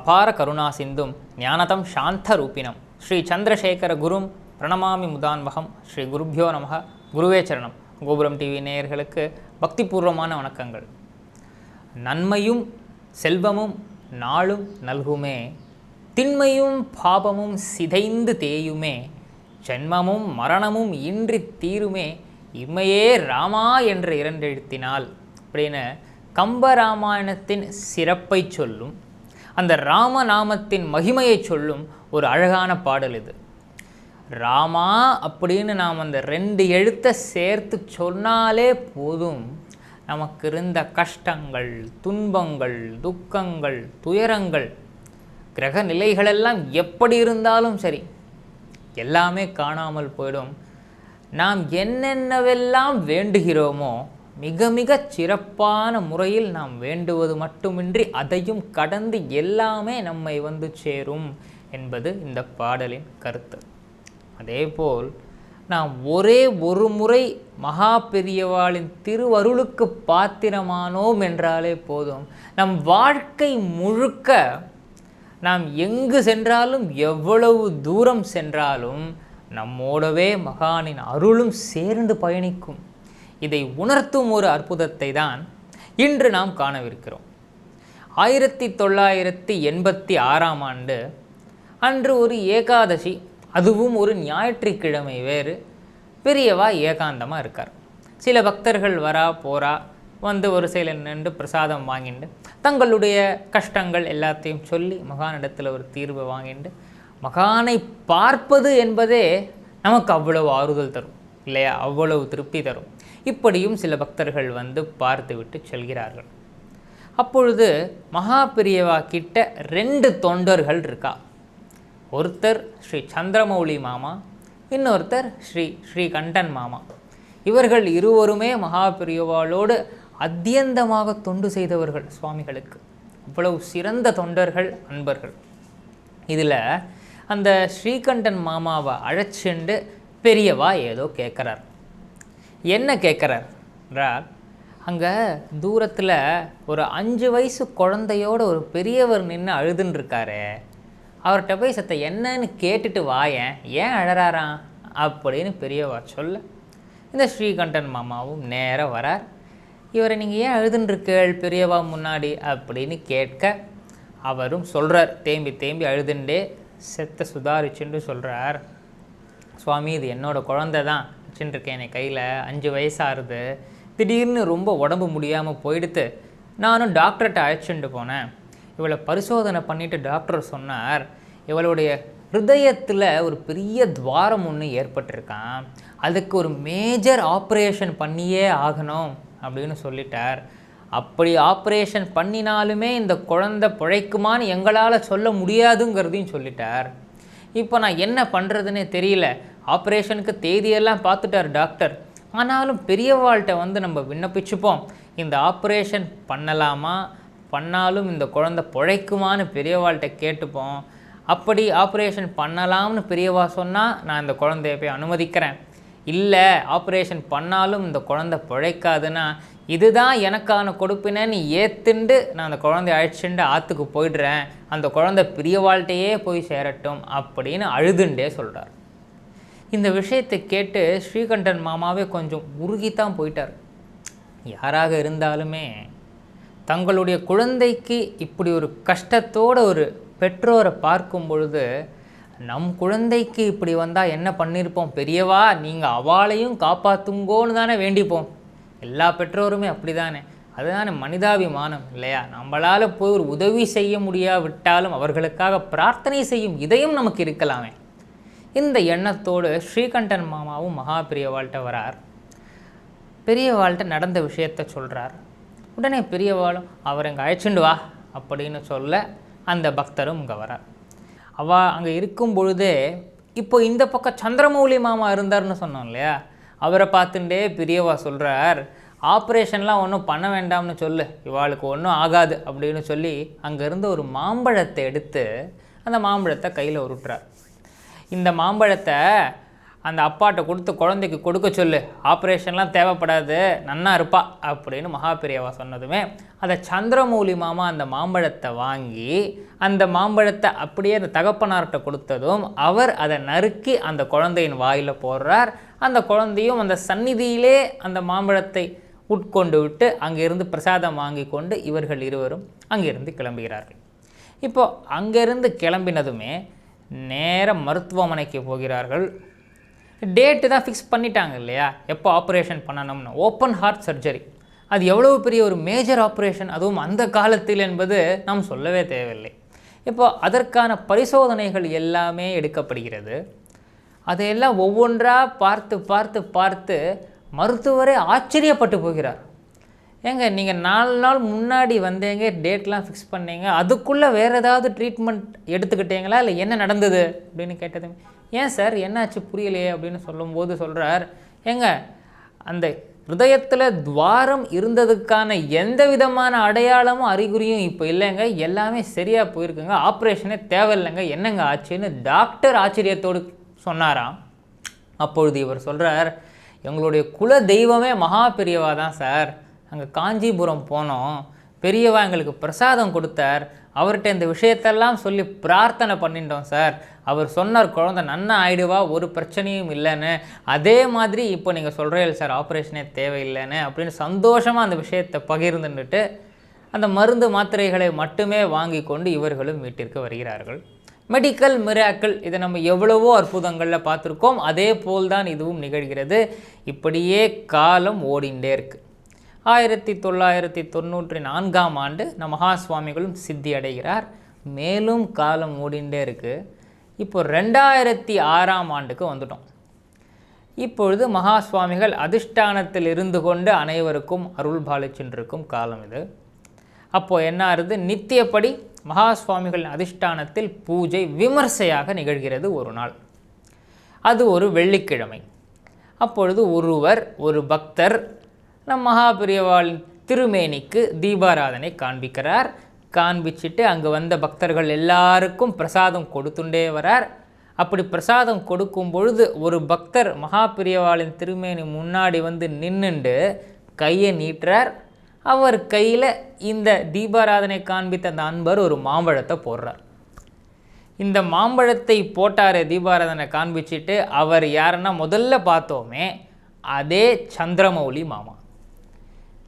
அபார கருணா சிந்தும் ஞானதம் சாந்த ரூபிணம் ஸ்ரீ சந்திரசேகர குரும் பிரணமாமி முதான்வகம். ஸ்ரீ குருப்யோ நமக. குருவே சரணம். கோபுரம் டிவி நேயர்களுக்கு பக்திபூர்வமான வணக்கங்கள். நன்மையும் செல்வமும் நாளும் நல்குமே, திண்மையும் பாபமும் சிதைந்து தேயுமே, ஜென்மமும் மரணமும் இன்றி தீருமே, இம்மையே ராமா என்ற இரண்டெழுத்தினால் அப்படின்னு கம்பராமாயணத்தின் சிறப்பை சொல்லும், அந்த ராமநாமத்தின் மகிமையை சொல்லும் ஒரு அழகான பாடல் இது. ராமா அப்படின்னு நாம் அந்த 2 எழுத்தை சேர்த்து சொன்னாலே போதும், நமக்கு இருந்த கஷ்டங்கள், துன்பங்கள், துக்கங்கள், துயரங்கள், கிரக நிலைகளெல்லாம் எப்படி இருந்தாலும் சரி எல்லாமே காணாமல் போயிடும். நாம் என்னென்னவெல்லாம் வேண்டுகிறோமோ மிக மிக சிறப்பான முறையில் நாம் வேண்டுவது மட்டுமின்றி அதையும் கடந்து எல்லாமே நம்மை வந்து சேரும் என்பது இந்த பாடலின் கருத்து. அதேபோல் நாம் ஒரே ஒரு முறை மகா பெரியவாளின் திருவருளுக்கு பாத்திரமானோம் என்றாலே போதும், நம் வாழ்க்கை முழுக்க நாம் எங்கு சென்றாலும் எவ்வளவு தூரம் சென்றாலும் நம்மோடவே மகானின் அருளும் சேர்ந்து பயணிக்கும். இதை உணர்த்தும் ஒரு அற்புதத்தை தான் இன்று நாம் காணவிருக்கிறோம். 1986ஆம் ஆண்டு அன்று ஒரு ஏகாதசி, அதுவும் ஒரு ஞாயிற்றுக்கிழமை வேறு. பெரியவா ஏகாந்தமாக இருக்கார். சில பக்தர்கள் வரா போகிறா, வந்து ஒரு சில நின்று பிரசாதம் வாங்கிட்டு தங்களுடைய கஷ்டங்கள் எல்லாத்தையும் சொல்லி மகானிடத்தில் ஒரு தீர்வை வாங்கிட்டு, மகானை பார்ப்பது என்பதே நமக்கு அவ்வளவு ஆறுதல் தரும் இல்லையா, அவ்வளவு திருப்தி தரும். இப்படியும் சில பக்தர்கள் வந்து பார்த்து விட்டு செல்கிறார்கள். அப்பொழுது மகா பெரியவா கிட்ட 2 தொண்டர்கள் இருக்கா. ஒருத்தர் ஸ்ரீ சந்திரமௌலி மாமா, இன்னொருத்தர் ஸ்ரீகண்டன் மாமா. இவர்கள் இருவருமே மகா பெரியவாளோடு அத்தியந்தமாக தொண்டு செய்தவர்கள் சுவாமிகளுக்கு. அவ்வளவு சிறந்த தொண்டர்கள், அன்பர்கள். இதில் அந்த ஸ்ரீகண்டன் மாமாவை அழைச்சிண்டு பெரியவா ஏதோ கேட்குறார். என்ன கேட்குறார் என்றால், அங்கே தூரத்தில் ஒரு 5 வயசு குழந்தையோட ஒரு பெரியவர் நின்று அழுதுன்னு இருக்காரு, அவர்கிட்ட போய் சத்த என்னன்னு கேட்டுட்டு வாயேன், ஏன் அழறாராம் அப்படின்னு பெரியவா சொல்ல, இந்த ஸ்ரீகண்டன் மாமாவும் நேராக வரார். இவரை நீங்கள் ஏன் அழுதுன்றிருக்கீள் பெரியவா முன்னாடி அப்படின்னு கேட்க, அவரும் சொல்கிறார், தேம்பி தேம்பி அழுதுண்டே செத்த சுதாரிச்சுன்னு சொல்கிறார், சுவாமி இது என்னோட குழந்தை தான் வச்சுட்டுருக்கேன், என் கையில் 5 வயசாகுது, திடீர்னு ரொம்ப உடம்பு முடியாமல் போயிடுத்து, நானும் டாக்டர்கிட்ட அழைச்சிட்டு போனேன். இவளை பரிசோதனை பண்ணிவிட்டு டாக்டர் சொன்னார், இவளுடைய ஹிருதயத்தில் ஒரு பெரிய துவாரம் ஒன்று ஏற்பட்டிருக்கான், அதுக்கு ஒரு மேஜர் ஆப்ரேஷன் பண்ணியே ஆகணும் அப்படின்னு சொல்லிட்டார். அப்படி ஆப்ரேஷன் பண்ணினாலுமே இந்த குழந்தை பிழைக்குமான்னு எங்களால் சொல்ல முடியாதுங்கிறதையும் சொல்லிட்டார். இப்போ நான் என்ன பண்ணுறதுன்னே தெரியல. ஆப்ரேஷனுக்கு தேதியெல்லாம் பார்த்துட்டார் டாக்டர். ஆனாலும் பெரியவாள்கிட்ட வந்து நம்ம விண்ணப்பிச்சுப்போம், இந்த ஆப்ரேஷன் பண்ணலாமா, பண்ணாலும் இந்த குழந்தை பிழைக்குமான்னு பெரியவாள்கிட்ட கேட்டுப்போம். அப்படி ஆப்ரேஷன் பண்ணலாம்னு பெரியவா சொன்னால் நான் இந்த குழந்தைய போய் அனுமதிக்கிறேன். இல்லை ஆப்ரேஷன் பண்ணாலும் இந்த குழந்தை பிழைக்காதுன்னா இதுதான் எனக்கான கொடுப்பினேன்னு ஏற்றுண்டு நான் அந்த குழந்தைய அழைச்சிண்டு ஆற்றுக்கு போயிடுறேன், அந்த குழந்தை பெரியவாள்கிட்டையே போய் சேரட்டும் அப்படின்னு அழுதுண்டே சொல்கிறார். இந்த விஷயத்தை கேட்டு ஸ்ரீகண்டன் மாமாவே கொஞ்சம் உருகித்தான் போயிட்டார். யாராக இருந்தாலுமே தங்களுடைய குழந்தைக்கு இப்படி ஒரு கஷ்டத்தோடு ஒரு பெற்றோரை பார்க்கும் பொழுது, நம் குழந்தைக்கு இப்படி வந்தால் என்ன பண்ணியிருப்போம், பெரியவா நீங்கள் அவளையும் காப்பாற்றுங்கோன்னு தானே வேண்டிப்போம். எல்லா பெற்றோருமே அப்படி தானே, அதுதானே மனிதாபிமானம் இல்லையா. நம்மளால் போய் ஒரு உதவி செய்ய முடியாவிட்டாலும் அவர்களுக்காக பிரார்த்தனை செய்யும் இதயம் நமக்கு இருக்கலாமே. இந்த எண்ணத்தோடு ஸ்ரீகண்டன் மாமாவும் மகா பெரியவாள்கிட்ட வரார். பெரியவாள்கிட்ட நடந்த விஷயத்த சொல்கிறார். உடனே பெரியவாளும் அவர் இங்கே அழைச்சிண்டு வா அப்படின்னு சொல்ல அந்த பக்தரும் இங்கே வரார். அங்கே இருக்கும் பொழுதே இப்போ இந்த பக்கம் சந்திரமௌலி மாமா இருந்தார்னு சொன்னோம் இல்லையா, அவரை பார்த்துட்டே பெரியவா சொல்கிறார், ஆப்ரேஷன்லாம் ஒன்றும் பண்ண வேண்டாம்னு சொல்லு, இவாளுக்கு ஒன்றும் ஆகாது அப்படின்னு சொல்லி அங்கேருந்து ஒரு மாம்பழத்தை எடுத்து அந்த மாம்பழத்தை கையில் உருட்டுறார். இந்த மாம்பழத்தை அந்த அப்பாட்ட கொடுத்து குழந்தைக்கு கொடுக்க சொல்லு, ஆப்ரேஷன்லாம் தேவைப்படாது, நன்னா இருப்பா அப்படின்னு மகாபெரியவா சொன்னதுமே அதை சந்திரமௌலி மாமா அந்த மாம்பழத்தை வாங்கி அந்த மாம்பழத்தை அப்படியே அந்த தகப்பனார்கிட்ட கொடுத்ததும் அவர் அதை நறுக்கி அந்த குழந்தையின் வாயில் போடுறார். அந்த குழந்தையும் அந்த சந்நிதியிலே அந்த மாம்பழத்தை உட்கொண்டு விட்டு அங்கிருந்து பிரசாதம் வாங்கி கொண்டு இவர்கள் இருவரும் அங்கிருந்து கிளம்புகிறார்கள். இப்போது அங்கேருந்து கிளம்பினதுமே நேராக மருத்துவமனைக்கு போகிறார்கள். டேட்டு தான் ஃபிக்ஸ் பண்ணிட்டாங்க இல்லையா, எப்போ ஆப்ரேஷன் பண்ணணும்னு. ஓப்பன் ஹார்ட் சர்ஜரி, அது எவ்வளவு பெரிய ஒரு மேஜர் ஆப்ரேஷன், அதுவும் அந்த காலத்தில் என்பது நாம் சொல்லவே தேவையில்லை. இப்போ அதற்கான பரிசோதனைகள் எல்லாமே எடுக்கப்படுகிறது. அதையெல்லாம் ஒவ்வொன்றாக பார்த்து பார்த்து பார்த்து மருத்துவரே ஆச்சரியப்பட்டு போகிறார். ஏங்க நீங்கள் 4 நாள் முன்னாடி வந்தீங்க, டேட்லாம் ஃபிக்ஸ் பண்ணீங்க, அதுக்குள்ளே வேறு ஏதாவது ட்ரீட்மெண்ட் எடுத்துக்கிட்டீங்களா இல்லை என்ன நடந்தது அப்படின்னு கேட்டது. ஏன் சார் என்னாச்சு புரியலையே அப்படின்னு சொல்லும்போது சொல்கிறார், ஏங்க அந்த ஹிருதயத்தில் துவாரம் இருந்ததுக்கான எந்த விதமான அடையாளமும் அறிகுறியும் இப்போ இல்லைங்க, எல்லாமே சரியாக போயிருக்குங்க, ஆப்ரேஷனே தேவையில்லைங்க, என்னங்க ஆச்சுன்னு டாக்டர் ஆச்சரியத்தோடு சொன்னாராம். அப்பொழுது இவர் சொல்கிறார், எங்களுடைய குல தெய்வமே மகா பெரியவா தான் சார், அங்கே காஞ்சிபுரம் போனோம், பெரியவா எங்களுக்கு பிரசாதம் கொடுத்தார், அவர்கிட்ட இந்த விஷயத்தெல்லாம் சொல்லி பிரார்த்தனை பண்ணிட்டோம் சார், அவர் சொன்னார் குழந்தை நன்னா ஆயிடுவா, ஒரு பிரச்சனையும் இல்லைன்னு, அதே மாதிரி இப்போ நீங்கள் சொல்கிறீங்க சார் ஆப்ரேஷனே தேவையில்லைன்னு அப்படின்னு சந்தோஷமாக அந்த விஷயத்தை பகிர்ந்துட்டு அந்த மருந்து மாத்திரைகளை மட்டுமே வாங்கி கொண்டு இவர்களும் வீட்டிற்கு வருகிறார்கள். மெடிக்கல் மிராக்கிள், இதை நம்ம எவ்வளவோ அற்புதங்களில் பார்த்துருக்கோம், அதே போல்தான் இதுவும் நிகழ்கிறது. இப்படியே காலம் ஓடிண்டே இருக்குது. 1994ஆம் ஆண்டு நம் மகா சுவாமிகளும் சித்தி அடைகிறார். மேலும் காலம் ஓடிண்டே இருக்குது. இப்போ 2006ஆம் ஆண்டுக்கு வந்துட்டோம். இப்பொழுது மகா சுவாமிகள் அதிஷ்டானத்தில் இருந்து கொண்டு அனைவருக்கும் அருள் பாலிச்சென்றிருக்கும் காலம் இது. அப்போது என்ன ஆகுது, நித்தியப்படி மகா சுவாமிகளின் அதிஷ்டானத்தில் பூஜை விமர்சையாக நிகழ்கிறது. ஒரு நாள் அது ஒரு வெள்ளிக்கிழமை. அப்பொழுது ஒரு பக்தர் நம் மகாபெரியவாளின் திருமேனிக்கு தீபாராதனை காண்பிக்கிறார். காண்பிச்சுட்டு அங்கே வந்த பக்தர்கள் எல்லாருக்கும் பிரசாதம் கொடுத்துட்டே வரார். அப்படி பிரசாதம் கொடுக்கும் பொழுது ஒரு பக்தர் மகாபெரியவாளின் திருமேனி முன்னாடி வந்து நின்றுண்டு கையை நீட்டுறார். அவர் கையில் இந்த தீபாராதனை காண்பித்த அந்த அன்பர் ஒரு மாம்பழத்தை போடுறார். இந்த மாம்பழத்தை போட்டார் தீபாராதனை காண்பிச்சுட்டு. அவர் யாருன்னா முதல்ல பார்த்தோமே அதே சந்திரமௌலி மாமா.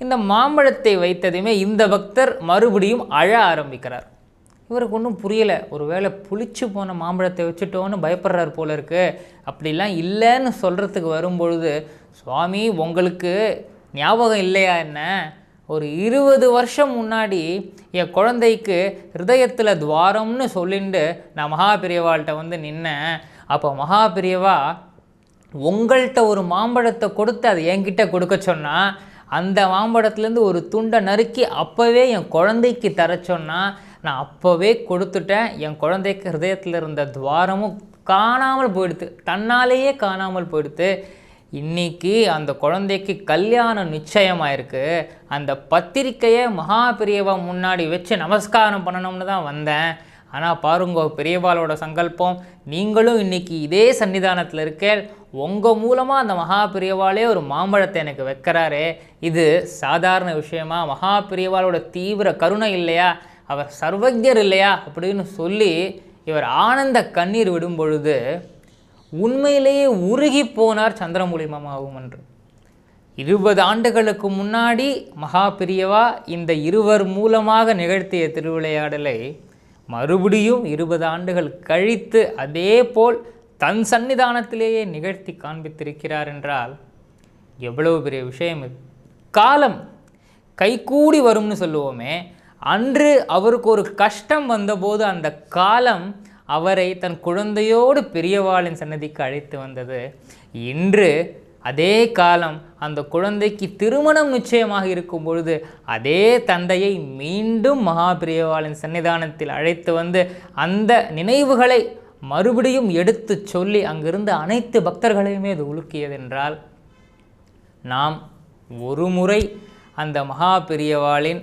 இந்த மாம்பழத்தை வைத்ததுமே இந்த பக்தர் மறுபடியும் அழ ஆரம்பிக்கிறார். இவருக்கு ஒன்றும் புரியலை, ஒரு வேளை புளிச்சு போன மாம்பழத்தை வச்சுட்டோன்னு பயப்படுறார் போல இருக்கு. அப்படிலாம் இல்லைன்னு சொல்கிறதுக்கு வரும்பொழுது, சுவாமி உங்களுக்கு ஞாபகம் இல்லையா என்ன, ஒரு 20 வருஷம் முன்னாடி என் குழந்தைக்கு ஹிருதயத்தில் துவாரம்னு சொல்லிட்டு நான் மகாபெரியவாள்கிட்ட வந்து நின்னேன். அப்போ மகாபெரியவா உங்கள்கிட்ட ஒரு மாம்பழத்தை கொடுத்து அதை என்கிட்ட கொடுக்க சொன்னால், அந்த மாம்பழத்துலேருந்து ஒரு துண்டை நறுக்கி அப்போவே என் குழந்தைக்கு தர சொன்னால் நான் அப்போவே கொடுத்துட்டேன். என் குழந்தைக்கு ஹிருதயத்தில் இருந்த துவாரமும் காணாமல் போயிடுது, தன்னாலேயே காணாமல் போயிடுது. இன்றைக்கி அந்த குழந்தைக்கு கல்யாணம் நிச்சயமாயிருக்கு. அந்த பத்திரிக்கையை மகாபெரியவா முன்னாடி வச்சு நமஸ்காரம் பண்ணணும்னு தான் வந்தேன். ஆனால் பாருங்க பெரியவாளோட சங்கல்பம், நீங்களும் இன்றைக்கி இதே சன்னிதானத்தில் இருக்க, உங்கள் மூலமாக அந்த மகாபெரியவாளே ஒரு மாம்பழத்தை எனக்கு வைக்கிறாரே, இது சாதாரண விஷயமா? மகாபெரியவாளோட தீவிர கருணை இல்லையா, அவர் சர்வஜர் இல்லையா அப்படின்னு சொல்லி இவர் ஆனந்த கண்ணீர் விடும் பொழுது உண்மையிலேயே உருகி போனார் சந்திரமௌலி மாமாவும். என்று 20 ஆண்டுகளுக்கு முன்னாடி மகாபெரியவா இந்த இருவர் மூலமாக நிகழ்த்திய திருவிளையாடலை மறுபடியும் 20 ஆண்டுகள் கழித்து அதே போல் தன் சன்னிதானத்திலேயே நிகழ்த்தி காண்பித்திருக்கிறார் என்றால் எவ்வளவு பெரிய விஷயம் இது. காலம் கைகூடி வரும்னு சொல்லுவோமே, அன்று அவருக்கு ஒரு கஷ்டம் வந்தபோது அந்த காலம் அவரை தன் குழந்தையோடு பெரியவாளின் சன்னதிக்கு அழைத்து வந்தது. இன்று அதே காலம் அந்த குழந்தைக்கு திருமணம் நிச்சயமாக இருக்கும் பொழுது அதே தந்தையை மீண்டும் மகாபெரியவாளின் சன்னிதானத்தில் அழைத்து வந்து அந்த நினைவுகளை மறுபடியும் எடுத்து சொல்லி அங்கிருந்து அனைத்து பக்தர்களையுமே அது உலுக்கியதென்றால், நாம் ஒரு முறை அந்த மகாபெரியவாளின்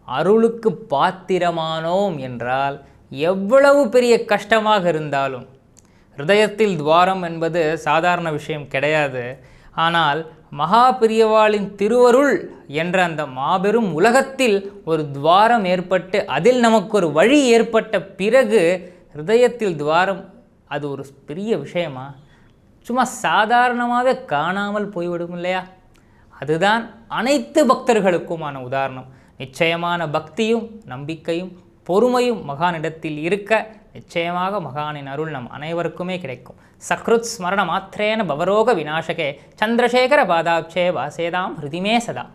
அருளுக்கு பாத்திரமானோம் என்றால் எவ்வளவு பெரிய கஷ்டமாக இருந்தாலும் ஹிருதயத்தில் துவாரம் என்பது சாதாரண விஷயம் கிடையாது. ஆனால் மகா பெரியவாளின் திருவருள் என்ற அந்த மாபெரும் உலகத்தில் ஒரு துவாரம் ஏற்பட்டு அதில் நமக்கு ஒரு வழி ஏற்பட்ட பிறகு ஹிருதயத்தில் துவாரம் அது ஒரு பெரிய விஷயமா? சும்மா சாதாரணமாகவே காணாமல் போய்விடும் இல்லையா? அதுதான் அனைத்து பக்தர்களுக்குமான உதாரணம். நிச்சயமான பக்தியும் நம்பிக்கையும் பொறுமையும் மகானிடத்தில் இருக்க நிச்சயமாக மகானின் அருள் நம் அனைவருக்குமே கிடைக்கும். சக்ருத் ஸ்மரண மாத்திரேன பவரோக விநாசகே சந்திரசேகர பாதாப்சே வாசேதாம் ஹிருதிமே சதா.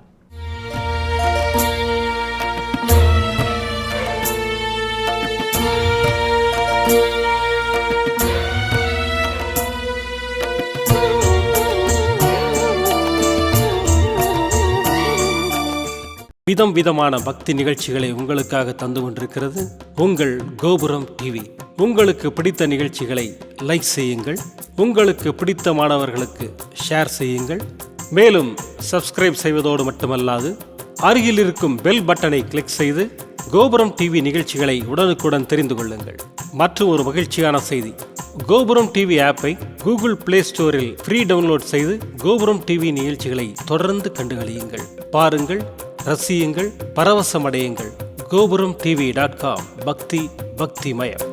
விதம் விதமான பக்தி நிகழ்ச்சிகளை உங்களுக்காக தந்து கொண்டிருக்கிறது உங்கள் கோபுரம் டிவி. உங்களுக்கு பிடித்த நிகழ்ச்சிகளை லைக் செய்யுங்கள், உங்களுக்கு பிடித்த மாணவர்களுக்கு ஷேர் செய்யுங்கள். மேலும் சப்ஸ்கிரைப் செய்வதோடு மட்டுமல்லாது அருகில் இருக்கும் பெல் பட்டனை கிளிக் செய்து கோபுரம் டிவி நிகழ்ச்சிகளை உடனுக்குடன் தெரிந்து கொள்ளுங்கள். மற்றும் ஒரு மகிழ்ச்சியான செய்தி, கோபுரம் டிவி ஆப்பை கூகுள் பிளே ஸ்டோரில் ஃப்ரீ டவுன்லோட் செய்து கோபுரம் டிவி நிகழ்ச்சிகளை தொடர்ந்து கண்டுகளியுங்கள், பாருங்கள், ரசியுங்கள், பரவசமடையுங்கள். gopuramtv.com பக்தி பக்திமயம்.